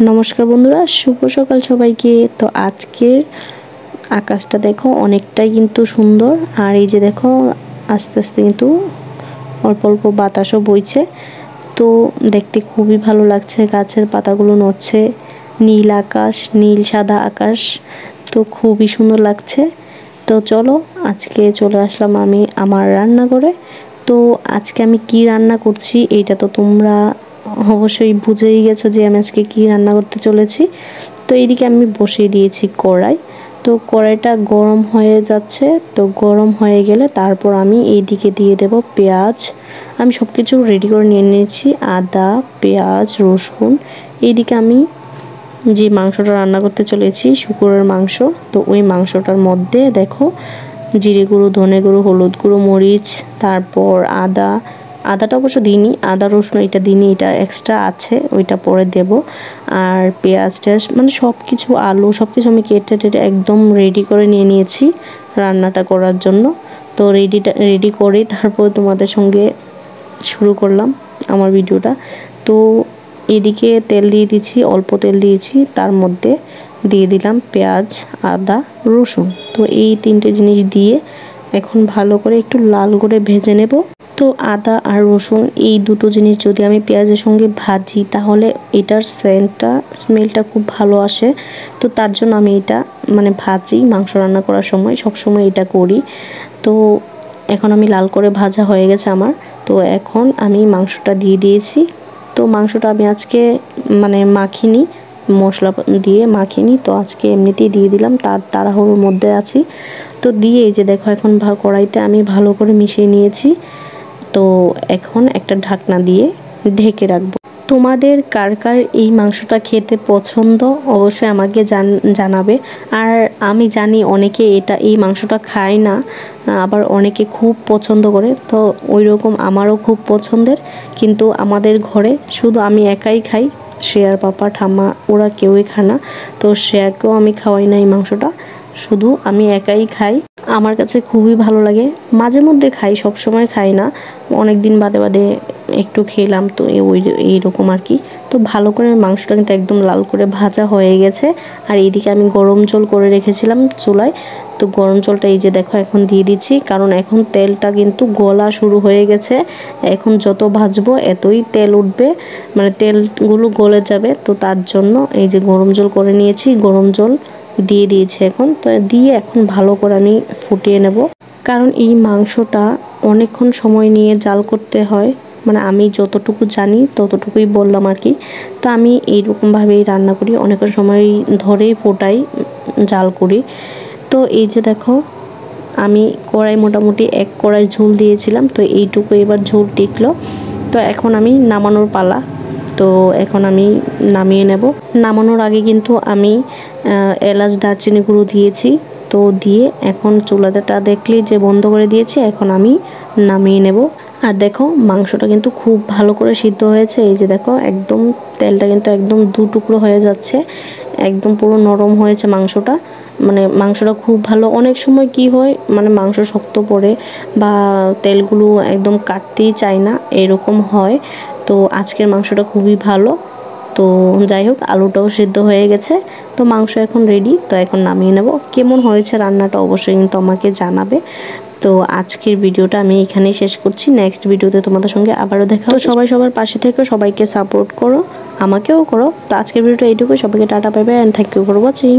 নমস্কার বন্ধুরা, শুভ সকাল সবাইকে। তো আজকের আকাশটা দেখো অনেকটাই কিন্তু সুন্দর। আর এই যে দেখো আস্তে আস্তে কিন্তু অল্প অল্প বাতাসও বইছে। তো দেখতে খুবই ভালো লাগছে, গাছের পাতাগুলো নড়ছে, নীল আকাশ, নীল সাদা আকাশ, তো খুবই সুন্দর লাগছে। তো চলো আজকে চলে আসলাম আমি আমার রান্নাঘরে। তো আজকে আমি কি রান্না করছি এইটা তো তোমরা অবশ্যই বুঝেই গেছো যে আমি আজকে কি রান্না করতে চলেছি। তো এইদিকে আমি বসিয়ে দিয়েছি কড়াই। তো কড়াইটা গরম হয়ে যাচ্ছে, তো গরম হয়ে গেলে তারপর আমি এইদিকে দিয়ে দেব পেঁয়াজ। আমি সব কিছু রেডি করে নিয়ে নিয়েছি, আদা, পেঁয়াজ, রসুন। এইদিকে আমি যে মাংসটা রান্না করতে চলেছি শুকরের মাংস, তো ওই মাংসটার মধ্যে দেখো জিরে গুঁড়ো, ধনে গুঁড়ো, হলুদ গুঁড়ো, মরিচ, তারপর আদাটা অবশ্য দিইনি, আদা রসুন এটা দিইনি, এটা এক্সট্রা আছে, ওইটা পরে দেব। আর পেঁয়াজ টেয়াজ মানে সব কিছু, আলু সব কিছু আমি কেটে টেটে একদম রেডি করে নিয়ে নিয়েছি রান্নাটা করার জন্য। তো রেডি করে তারপর তোমাদের সঙ্গে শুরু করলাম আমার ভিডিওটা। তো এদিকে তেল দিয়ে দিচ্ছি, অল্প তেল দিয়েছি, তার মধ্যে দিয়ে দিলাম পেঁয়াজ, আদা, রসুন। তো এই তিনটে জিনিস দিয়ে এখন ভালো করে একটু লাল করে ভেজে নেব। তো আদা আর রসুন এই দুটো জিনিস যদি আমি পেঁয়াজের সঙ্গে ভাজি তাহলে এটার স্মেলটা খুব ভালো আসে। তো তার জন্য আমি এটা মানে ভাজি, মাংস রান্না করার সময় সবসময় এটা করি। তো এখন আমি লাল করে ভাজা হয়ে গেছে আমার। তো এখন আমি মাংসটা দিয়ে দিয়েছি। তো মাংসটা আমি আজকে মানে মাখিনি, মশলা দিয়ে মাখিনি, তো আজকে এমনিতেই দিয়ে দিলাম, তাড়াহুড়োর মধ্যে আছি। তো দিয়ে এই যে দেখো এখন কড়াইতে আমি ভালো করে মিশিয়ে নিয়েছি। তো এখন একটা ঢাকনা দিয়ে ঢেকে রাখবো। তোমাদের কার কার এই মাংসটা খেতে পছন্দ অবশ্যই আমাকে জানাবে। আর আমি জানি অনেকে এই মাংসটা খায় না, আবার অনেকে খুব পছন্দ করে। তো ওই রকম আমারও খুব পছন্দের, কিন্তু আমাদের ঘরে শুধু আমি একাই খাই, শ্রেয়ার পাপা ঠাম্মা ওরা কেউই খায় না। তো শ্রেয়াকেও আমি খাওয়াই না এই মাংসটা, শুধু আমি একাই খাই। আমার কাছে খুবই ভালো লাগে, মাঝে মধ্যে খাই, সব সময় খাই না, অনেক দিন বাদে বাদে একটু খেলাম। তো এইরকম আর কি। তো ভালো করে মাংসটা কিন্তু একদম লাল করে ভাজা হয়ে গেছে। আর এইদিকে আমি গরম জল করে রেখেছিলাম চুলায়। তো গরম জলটা এই যে দেখো এখন দিয়ে দিচ্ছি, কারণ এখন তেলটা কিন্তু গলা শুরু হয়ে গেছে। এখন যত ভাজবো এতই তেল উঠবে, মানে তেলগুলো গলে যাবে। তো তার জন্য এই যে গরম জল করে নিয়েছি, গরম জল দিয়ে দিয়েছি এখন। তো দিয়ে এখন ভালো করে আমি ফুটিয়ে নেব, কারণ এই মাংসটা অনেকক্ষণ সময় নিয়ে জাল করতে হয়। মানে আমি যতটুকু জানি ততটুকুই বললাম আর কি। তো আমি এইরকমভাবেই রান্না করি, অনেকক্ষণ সময় ধরেই ফোটাই, জাল করি। তো এই যে দেখো আমি মোটামুটি এক কড়াই ঝোল দিয়েছিলাম, তো এইটুকু এবার ঝোল টিকলো। তো এখন আমি নামানোর পালা। তো এখন আমি নামিয়ে নেব। নামানোর আগে কিন্তু আমি এলাচ, দারচিনি গুঁড়ো দিয়েছি। তো দিয়ে এখন চুলাটা দেখলেই যে বন্ধ করে দিয়েছি, এখন আমি নামিয়ে নেব। আর দেখো মাংসটা কিন্তু খুব ভালো করে সিদ্ধ হয়েছে। এই যে দেখো একদম তেলটা কিন্তু একদম দু টুকরো হয়ে যাচ্ছে, একদম পুরো নরম হয়েছে মাংসটা। মানে মাংসটা খুব ভালো। অনেক সময় কি হয় মানে মাংস শক্ত পড়ে বা তেলগুলো একদম কাটতেই চায় না, এরকম হয়। তো আজকের মাংসটা খুবই ভালো। তো যাই হোক আলুটাও সিদ্ধ হয়ে গেছে। তো মাংস এখন রেডি। তো এখন নামিয়ে নেব। কেমন হয়েছে রান্নাটা অবশ্যই কিন্তু আমাকে জানাবে। তো আজকের ভিডিওটা আমি এখানেই শেষ করছি। নেক্সট ভিডিওতে তোমাদের সঙ্গে আবারও দেখা হবে। তো সবাই সবার পাশে থেকো, সবাইকে সাপোর্ট করো, আমাকেও করো। তো আজকের ভিডিওটা এইটুকুই। সবাইকে টাটা, bye bye, and thank you for watching.